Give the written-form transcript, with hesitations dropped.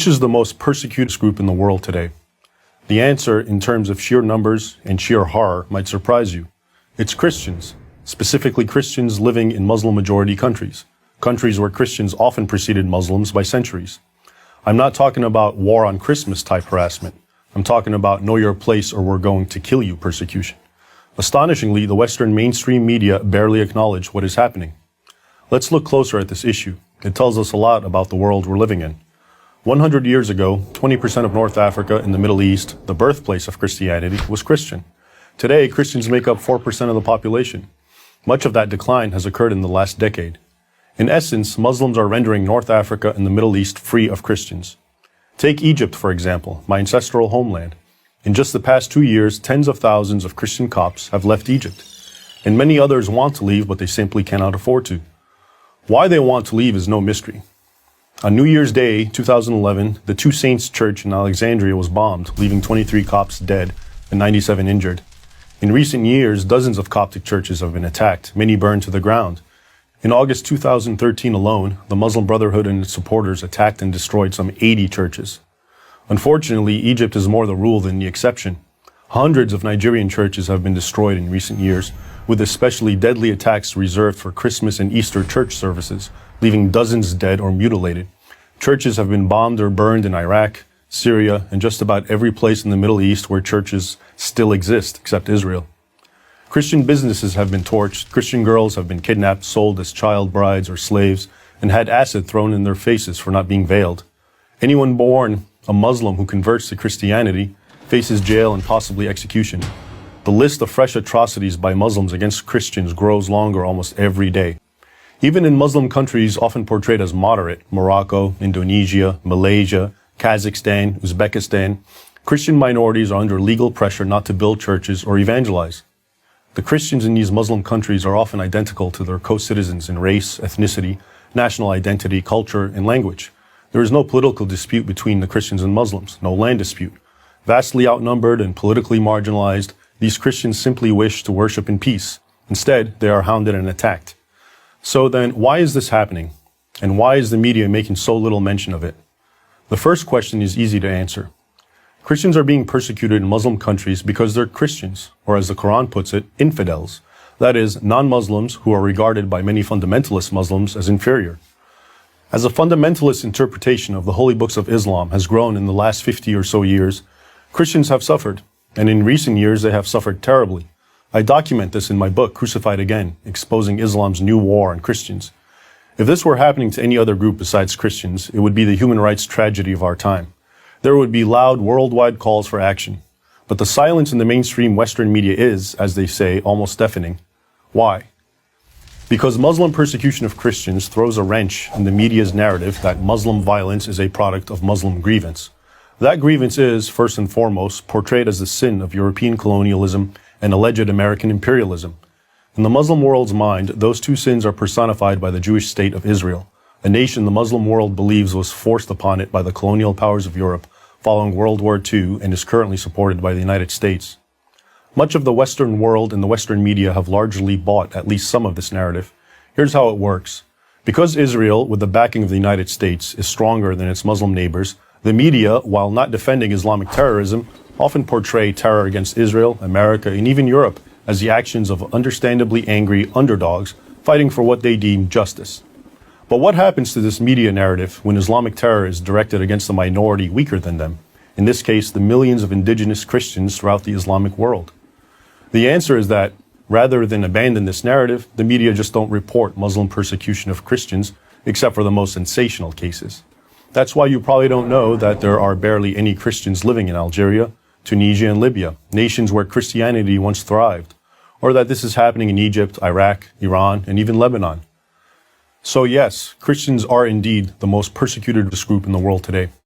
Which is the most persecuted group in the world today? The answer, in terms of sheer numbers and sheer horror, might surprise you. It's Christians, specifically Christians living in Muslim-majority countries, countries where Christians often preceded Muslims by centuries. I'm not talking about war on Christmas type harassment. I'm talking about know your place or we're going to kill you persecution. Astonishingly, the Western mainstream media barely acknowledge what is happening. Let's look closer at this issue. It tells us a lot about the world we're living in. 100 years ago, 20% of North Africa and the Middle East, the birthplace of Christianity, was Christian. Today, Christians make up 4% of the population. Much of that decline has occurred in the last decade. In essence, Muslims are rendering North Africa and the Middle East free of Christians. Take Egypt, for example, my ancestral homeland. In just the past 2 years, tens of thousands of Christian Copts have left Egypt. And many others want to leave, but they simply cannot afford to. Why they want to leave is no mystery. On New Year's Day, 2011, the Two Saints Church in Alexandria was bombed, leaving 23 Copts dead and 97 injured. In recent years, dozens of Coptic churches have been attacked, many burned to the ground. In August 2013 alone, the Muslim Brotherhood and its supporters attacked and destroyed some 80 churches. Unfortunately, Egypt is more the rule than the exception. Hundreds of Nigerian churches have been destroyed in recent years, with especially deadly attacks reserved for Christmas and Easter church services, leaving dozens dead or mutilated. Churches have been bombed or burned in Iraq, Syria, and just about every place in the Middle East where churches still exist, except Israel. Christian businesses have been torched, Christian girls have been kidnapped, sold as child brides or slaves, and had acid thrown in their faces for not being veiled. Anyone born a Muslim who converts to Christianity faces jail and possibly execution. The list of fresh atrocities by Muslims against Christians grows longer almost every day. Even in Muslim countries often portrayed as moderate, Morocco, Indonesia, Malaysia, Kazakhstan, Uzbekistan, Christian minorities are under legal pressure not to build churches or evangelize. The Christians in these Muslim countries are often identical to their co-citizens in race, ethnicity, national identity, culture, and language. There is no political dispute between the Christians and Muslims, no land dispute. Vastly outnumbered and politically marginalized, these Christians simply wish to worship in peace. Instead, they are hounded and attacked. So then, why is this happening? And why is the media making so little mention of it? The first question is easy to answer. Christians are being persecuted in Muslim countries because they're Christians, or as the Quran puts it, infidels. That is, non-Muslims who are regarded by many fundamentalist Muslims as inferior. As a fundamentalist interpretation of the holy books of Islam has grown in the last 50 or so years, Christians have suffered, and in recent years they have suffered terribly. I document this in my book, Crucified Again, exposing Islam's new war on Christians. If this were happening to any other group besides Christians, it would be the human rights tragedy of our time. There would be loud worldwide calls for action. But the silence in the mainstream Western media is, as they say, almost deafening. Why? Because Muslim persecution of Christians throws a wrench in the media's narrative that Muslim violence is a product of Muslim grievance. That grievance is, first and foremost, portrayed as the sin of European colonialism and alleged American imperialism. In the Muslim world's mind, those two sins are personified by the Jewish state of Israel, a nation the Muslim world believes was forced upon it by the colonial powers of Europe following World War II and is currently supported by the United States. Much of the Western world and the Western media have largely bought at least some of this narrative. Here's how it works. Because Israel, with the backing of the United States, is stronger than its Muslim neighbors, the media, while not defending Islamic terrorism, often portray terror against Israel, America, and even Europe as the actions of understandably angry underdogs fighting for what they deem justice. But what happens to this media narrative when Islamic terror is directed against a minority weaker than them? In this case, the millions of indigenous Christians throughout the Islamic world. The answer is that, rather than abandon this narrative, the media just don't report Muslim persecution of Christians, except for the most sensational cases. That's why you probably don't know that there are barely any Christians living in Algeria, Tunisia, and Libya, nations where Christianity once thrived, or that this is happening in Egypt, Iraq, Iran, and even Lebanon. So yes, Christians are indeed the most persecuted group in the world today.